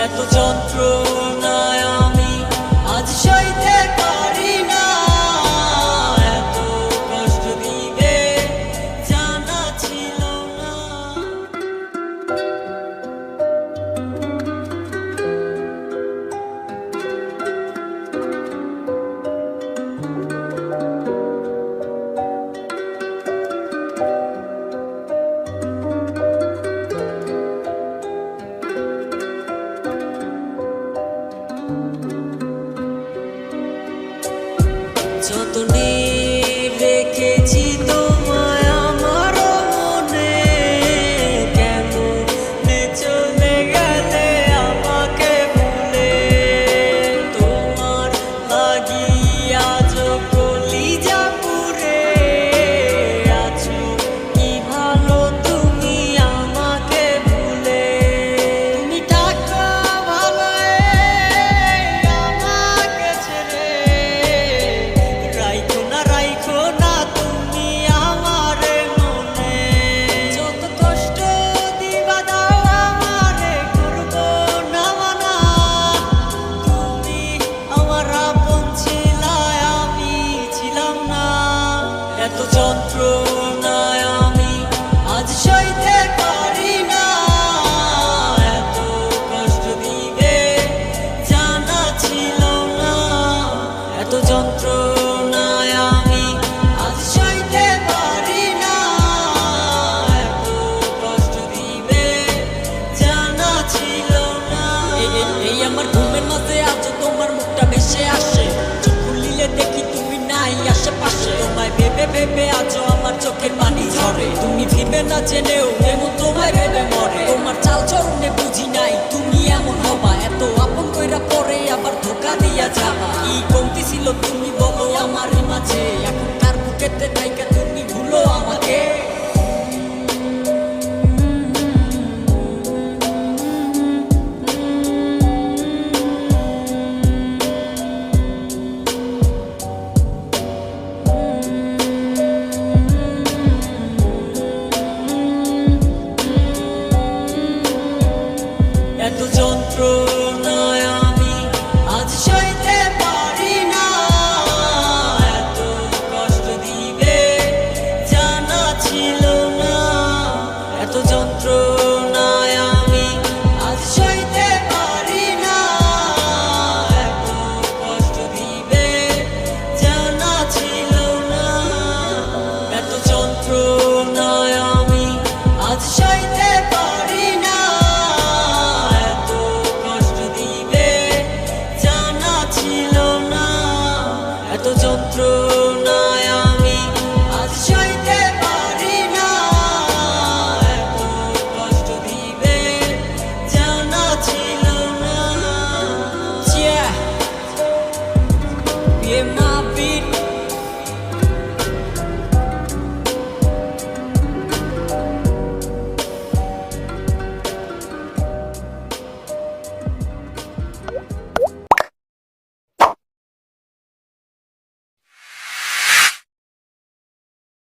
এত যন্ত্রণায় আমি আজ সইতে পারি না। এত কষ্ট দিবে জানা ছিল না। যতনে রেখেছি তোমায় আমার মনে, কেমনে চলে গেলে আমাকে ভুলে। তোমার লাগিয়া আজ কলিজা পুড়ে, আছো কি ভালো তুমি আমাকে ভুলে। তুমি টাকা ভালো আমাকে ছেড়ে, রাইখো না তুমি আমার মনে। যত কষ্ট দিবা দাও আমারে, করবো না মানা। তুমি আমার আপন ছিলা, আমি ছিলাম না। এত যন্ত্রণায় আমি আজ সইতে পারি না। এত কষ্ট দিবে জানা ছিল না। এত যন্ত্রণায় আমি আজ সইতে পারি না। এত কষ্ট দিবে জানা ছিল না। এই আমার ঘুমের মাঝে আজ তোমার মুখটা ভেসে আসে, চোখ খুলিলে দেখি তুমি নাই আশেপাশে। তোমায় ভেবে ভেবে আজও আমার চোখের পানি ঝরে। তুমি ফিরবে না জেনেও এমন তোমায় ভেবে মরে। তোমার চাল চরণে বুঝি নাই তুমি এমন হবা, এত আপন কইরা পরে আবার ধোকা দিয়া যাবা। কি কমতি ছিল তুমি বলো আমার মাঝে, এখন কার বুকেতে থাইকা তুমি ভুলো আমাকে। এত যন্ত্রণায় আমি আজ সইতে পারি না। এত কষ্ট দিবে জানা ছিল না। এত যন্ত্রণায় আমি আজ সইতে পারি না। এত কষ্ট দিবে জানা ছিল না। এত যন্ত্রণায় আমি আজ সইতে পারি না। এত কষ্ট দিবে জানা ছিল না। এত যন্ত্রণায় আমি আজ সইতে পারি না। এত কষ্ট দিবে জানা ছিল না। Yeah.